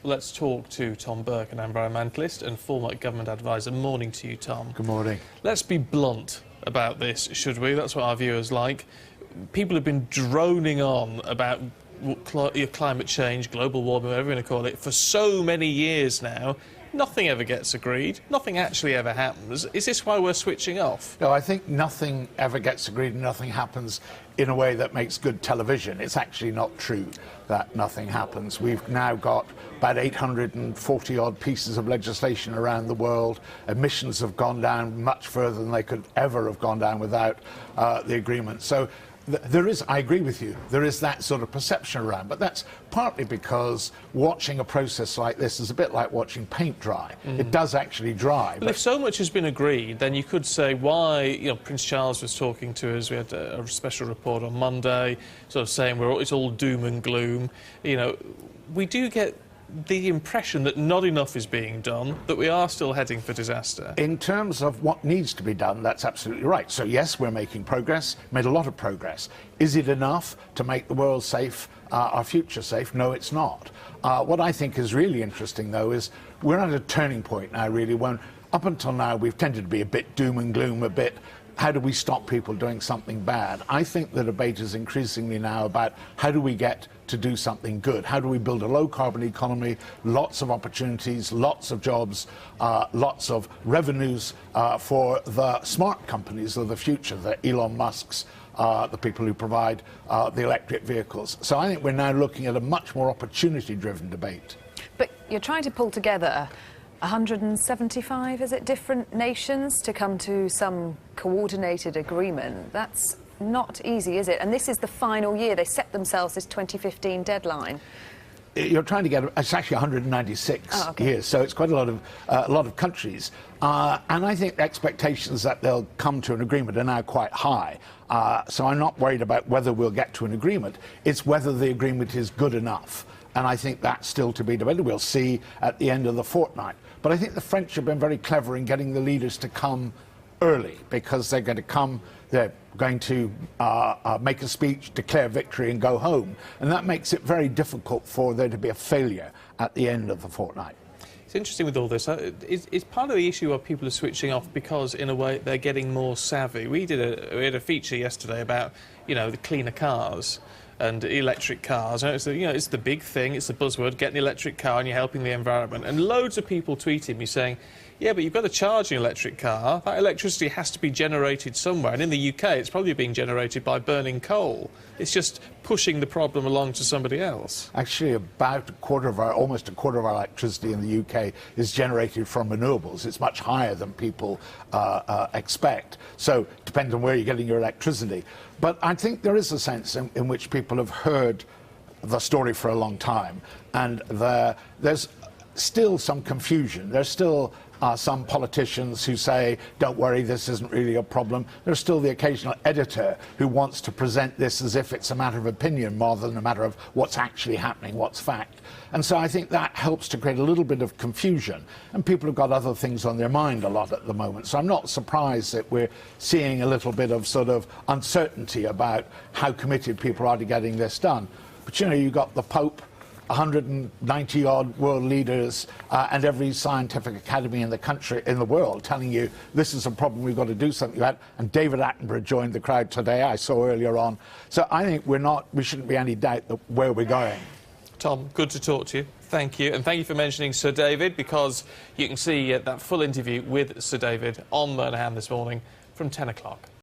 Let's talk to Tom Burke, an environmentalist and former government advisor. Morning to you, Tom. Good morning. Let's be blunt about this, should we? That's what our viewers like. People have been droning on about climate change, global warming, whatever you want to call it, for so many years now. Nothing ever gets agreed. Nothing actually ever happens. Is this why we're switching off? No, I think nothing ever gets agreed and nothing happens in a way that makes good television. It's actually not true that nothing happens. We've now got about 840-odd pieces of legislation around the world. Emissions have gone down much further than they could ever have gone down without the agreement. So there is, I agree with you, there is that sort of perception around, but that's partly because watching a process like this is a bit like watching paint dry. It does actually dry. But if so much has been agreed, then you could say why, Prince Charles was talking to us, we had a special report on Monday, sort of saying it's all doom and gloom. We do get the impression that not enough is being done, that we are still heading for disaster. In terms of what needs to be done, that's absolutely right. So yes, we're making progress, made a lot of progress. Is it enough to make the world safe, our future safe? No, it's not. What I think is really interesting, though, is we're at a turning point now, really, when up until now we've tended to be a bit doom and gloom, a bit how do we stop people doing something bad? I think the debate is increasingly now about how do we get to do something good? How do we build a low-carbon economy, lots of opportunities, lots of jobs, lots of revenues for the smart companies of the future, the Elon Musks, the people who provide the electric vehicles. So I think we're now looking at a much more opportunity-driven debate. But you're trying to pull together 175, is it, different nations to come to some coordinated agreement. That's not easy, is it? And this is the final year. They set themselves this 2015 deadline. You're trying to get, it's actually 196 years, so it's quite a lot of countries. And I think the expectations that they'll come to an agreement are now quite high. So I'm not worried about whether we'll get to an agreement. It's whether the agreement is good enough. And I think that's still to be debated. We'll see at the end of the fortnight. But I think the French have been very clever in getting the leaders to come early, because they're going to come, they're going to make a speech, declare victory and go home. And that makes it very difficult for there to be a failure at the end of the fortnight. It's interesting with all this. It's part of the issue where people are switching off because, in a way, they're getting more savvy. We had a feature yesterday about, the cleaner cars and electric cars. It's the big thing, it's the buzzword, get an electric car and you're helping the environment. And loads of people tweeting me saying, yeah, but you've got to charge an electric car. That electricity has to be generated somewhere. And in the UK, it's probably being generated by burning coal. It's just pushing the problem along to somebody else. Actually, about almost a quarter of our electricity in the UK is generated from renewables. It's much higher than people expect. So it depends on where you're getting your electricity. But I think there is a sense in which people have heard the story for a long time. And there's still some confusion. There's still some politicians who say, don't worry, this isn't really a problem. There's still the occasional editor who wants to present this as if it's a matter of opinion rather than a matter of what's actually happening, what's fact. And so I think that helps to create a little bit of confusion. And people have got other things on their mind a lot at the moment. So I'm not surprised that we're seeing a little bit of sort of uncertainty about how committed people are to getting this done. But you've got the Pope, 190-odd world leaders and every scientific academy in the world telling you this is a problem, we've got to do something about it. And David Attenborough joined the crowd today, I saw earlier on. So I think we shouldn't be any doubt that where we're going. Tom, good to talk to you. Thank you. And thank you for mentioning Sir David, because you can see that full interview with Sir David on Moynihan this morning from 10 o'clock.